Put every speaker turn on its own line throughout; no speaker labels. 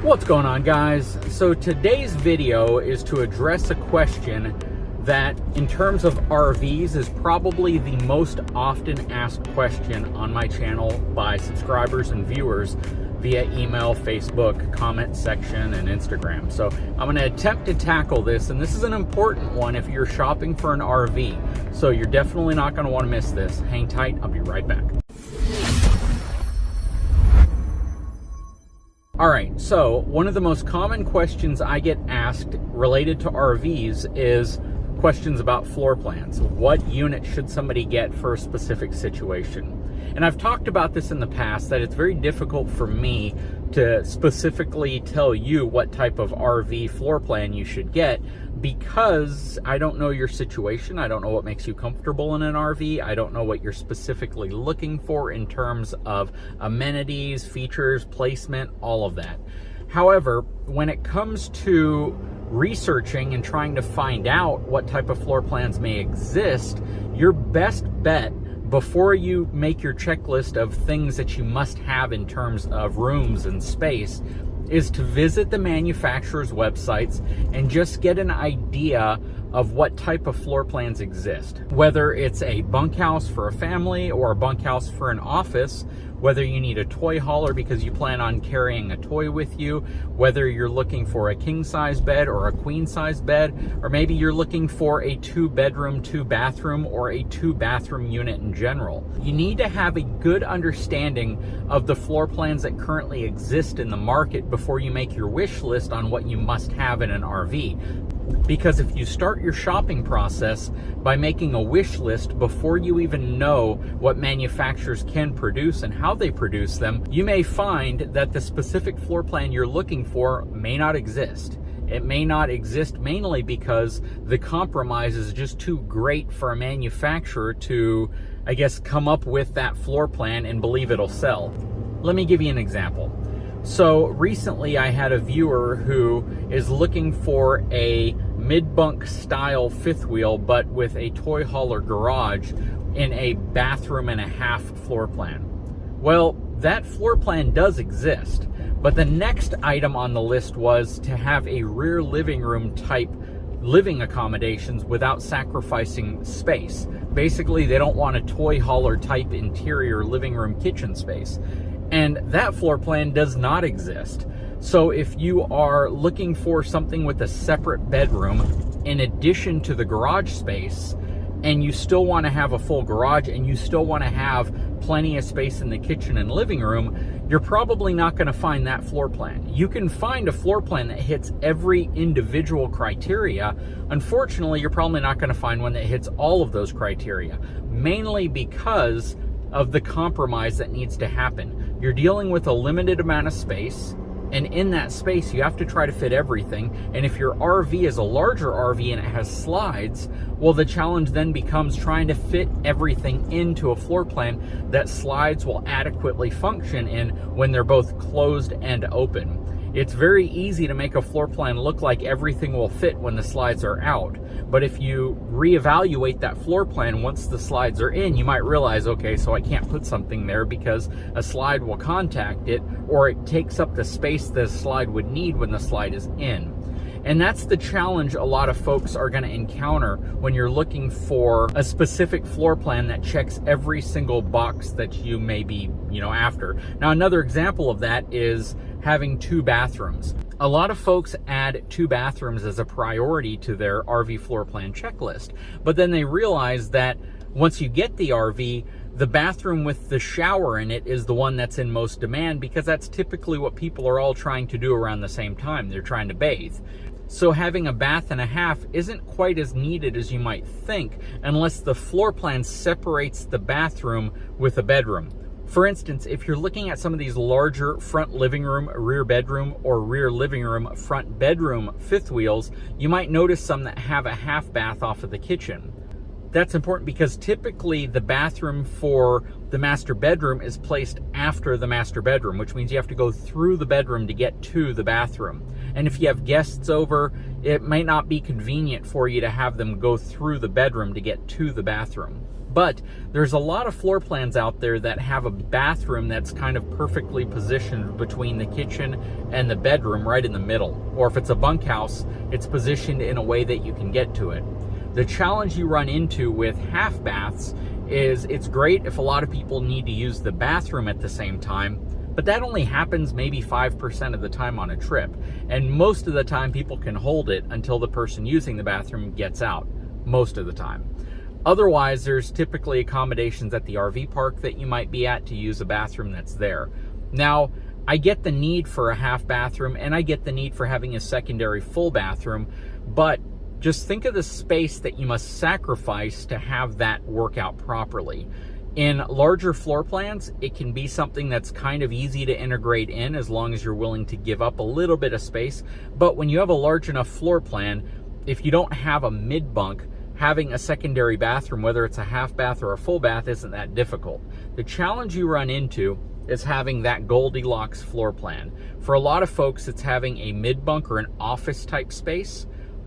What's going on, guys? So today's video is to address a question that in terms of RVs is probably the most often asked question on my channel by subscribers and viewers via email, Facebook, comment section, and Instagram. So I'm going to attempt to tackle this, and this is an important one if you're shopping for an RV. So you're definitely not going to want to miss this. Hang tight, I'll be right back. All right, so one of the most common questions I get asked related to RVs is questions about floor plans. What unit should somebody get for a specific situation? And I've talked about this in the past, that it's very difficult for me to specifically tell you what type of RV floor plan you should get, because I don't know your situation. I don't know what makes you comfortable in an RV. I don't know what you're specifically looking for in terms of amenities, features, placement, all of that. However, when it comes to researching and trying to find out what type of floor plans may exist, your best bet before you make your checklist of things that you must have in terms of rooms and space is to visit the manufacturer's websites and just get an idea of what type of floor plans exist. Whether it's a bunkhouse for a family or a bunkhouse for an office, whether you need a toy hauler because you plan on carrying a toy with you, whether you're looking for a king-size bed or a queen-size bed, or maybe you're looking for a 2-bedroom, 2-bathroom, or a 2-bathroom unit in general. You need to have a good understanding of the floor plans that currently exist in the market before you make your wish list on what you must have in an RV. Because if you start your shopping process by making a wish list before you even know what manufacturers can produce and how they produce them, you may find that the specific floor plan you're looking for may not exist. It may not exist mainly because the compromise is just too great for a manufacturer to, I guess, come up with that floor plan and believe it'll sell. Let me give you an example. So recently I had a viewer who is looking for a mid-bunk style fifth wheel, but with a toy hauler garage in a bathroom and a half floor plan. Well, that floor plan does exist, but the next item on the list was to have a rear living room type living accommodations without sacrificing space. Basically, they don't want a toy hauler type interior living room kitchen space. And that floor plan does not exist. So if you are looking for something with a separate bedroom in addition to the garage space, and you still want to have a full garage and you still want to have plenty of space in the kitchen and living room, you're probably not going to find that floor plan. You can find a floor plan that hits every individual criteria. Unfortunately, you're probably not going to find one that hits all of those criteria, mainly because of the compromise that needs to happen. You're dealing with a limited amount of space, and in that space you have to try to fit everything. And if your RV is a larger RV and it has slides, well, the challenge then becomes trying to fit everything into a floor plan that slides will adequately function in when they're both closed and open. It's very easy to make a floor plan look like everything will fit when the slides are out. But if you reevaluate that floor plan once the slides are in, you might realize, okay, so I can't put something there because a slide will contact it, or it takes up the space the slide would need when the slide is in. And that's the challenge a lot of folks are going to encounter when you're looking for a specific floor plan that checks every single box that you may be, after. Now, another example of that is having 2 bathrooms. A lot of folks add 2 bathrooms as a priority to their RV floor plan checklist, but then they realize that once you get the RV, the bathroom with the shower in it is the one that's in most demand, because that's typically what people are all trying to do around the same time. They're trying to bathe. So having a bath and a half isn't quite as needed as you might think, unless the floor plan separates the bathroom with a bedroom. For instance, if you're looking at some of these larger front living room, rear bedroom, or rear living room, front bedroom fifth wheels, you might notice some that have a half bath off of the kitchen. That's important because typically the bathroom for the master bedroom is placed after the master bedroom, which means you have to go through the bedroom to get to the bathroom. And if you have guests over, it might not be convenient for you to have them go through the bedroom to get to the bathroom. But there's a lot of floor plans out there that have a bathroom that's kind of perfectly positioned between the kitchen and the bedroom right in the middle. Or if it's a bunkhouse, it's positioned in a way that you can get to it. The challenge you run into with half baths is it's great if a lot of people need to use the bathroom at the same time, but that only happens maybe 5% of the time on a trip. And most of the time people can hold it until the person using the bathroom gets out, most of the time. Otherwise, there's typically accommodations at the RV park that you might be at to use a bathroom that's there. Now, I get the need for a half bathroom and I get the need for having a secondary full bathroom, but just think of the space that you must sacrifice to have that work out properly. In larger floor plans, it can be something that's kind of easy to integrate in as long as you're willing to give up a little bit of space. But when you have a large enough floor plan, if you don't have a mid-bunk, having a secondary bathroom, whether it's a half bath or a full bath, isn't that difficult. The challenge you run into is having that Goldilocks floor plan. For a lot of folks, it's having a mid-bunk or an office type space,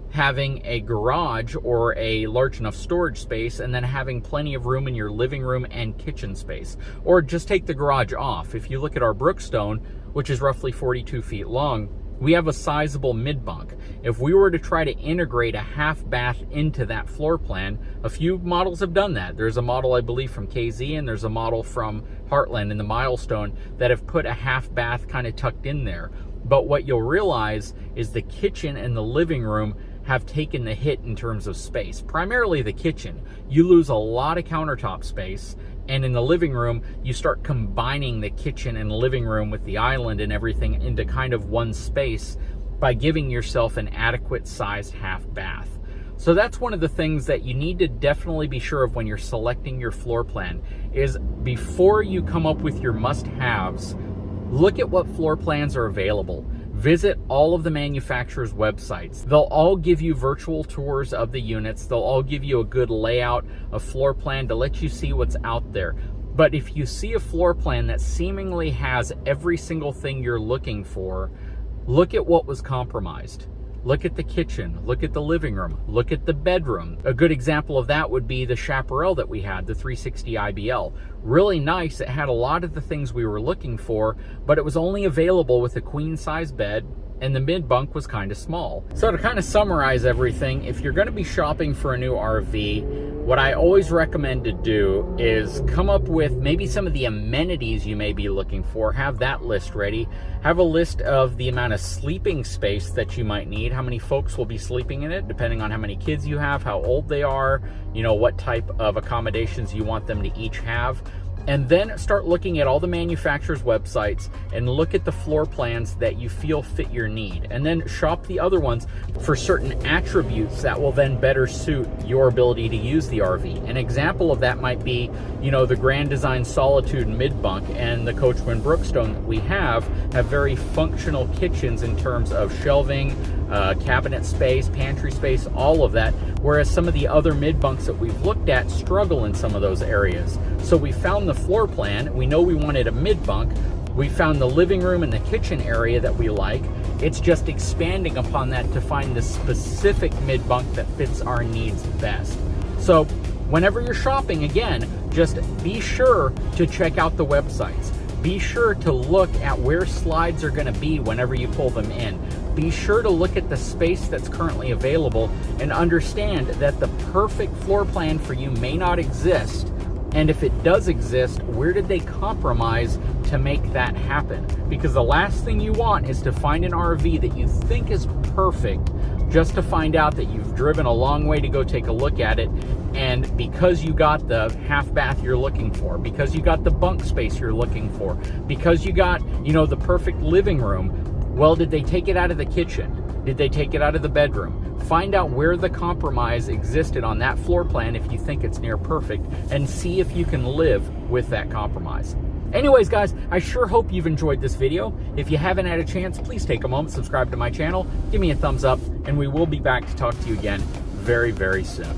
having a garage or a large enough storage space, and then having plenty of room in your living room and kitchen space. Or just take the garage off. If you look at our Brookstone, which is roughly 42 feet long, we have a sizable mid-bunk. If we were to try to integrate a half bath into that floor plan, a few models have done that. There's a model, I believe, from KZ, and there's a model from Heartland in the Milestone that have put a half bath kind of tucked in there. But what you'll realize is the kitchen and the living room have taken the hit in terms of space. Primarily the kitchen. You lose a lot of countertop space, and in the living room, you start combining the kitchen and living room with the island and everything into kind of one space by giving yourself an adequate sized half bath. So that's one of the things that you need to definitely be sure of when you're selecting your floor plan, is before you come up with your must-haves, look at what floor plans are available. Visit all of the manufacturers' websites. They'll all give you virtual tours of the units. They'll all give you a good layout, a floor plan to let you see what's out there. But if you see a floor plan that seemingly has every single thing you're looking for, look at what was compromised. Look at the kitchen, look at the living room, look at the bedroom. A good example of that would be the Chaparral that we had, the 360 IBL. Really nice, it had a lot of the things we were looking for, but it was only available with a queen size bed, and the mid bunk was kind of small. So to kind of summarize everything, if you're gonna be shopping for a new RV, what I always recommend to do is come up with maybe some of the amenities you may be looking for, have that list ready, have a list of the amount of sleeping space that you might need, how many folks will be sleeping in it, depending on how many kids you have, how old they are, you know, what type of accommodations you want them to each have. And then start looking at all the manufacturers' websites and look at the floor plans that you feel fit your need. And then shop the other ones for certain attributes that will then better suit your ability to use the RV. An example of that might be, you know, the Grand Design Solitude mid-bunk and the Coachmen Brookstone that we have very functional kitchens in terms of shelving, cabinet space, pantry space, all of that. Whereas some of the other mid-bunks that we've looked at struggle in some of those areas. So we found the floor plan, we know we wanted a mid-bunk, we found the living room and the kitchen area that we like. It's just expanding upon that to find the specific mid-bunk that fits our needs best. So whenever you're shopping, again, just be sure to check out the websites. Be sure to look at where slides are going to be whenever you pull them in. Be sure to look at the space that's currently available and understand that the perfect floor plan for you may not exist. And if it does exist, where did they compromise to make that happen? Because the last thing you want is to find an RV that you think is perfect just to find out that you've driven a long way to go take a look at it, and because you got the half bath you're looking for, because you got the bunk space you're looking for, because you got, you know, the perfect living room, well, did they take it out of the kitchen? Did they take it out of the bedroom? Find out where the compromise existed on that floor plan if you think it's near perfect, and see if you can live with that compromise. Anyways, guys, I sure hope you've enjoyed this video. If you haven't had a chance, please take a moment, subscribe to my channel, give me a thumbs up, and we will be back to talk to you again very, very soon.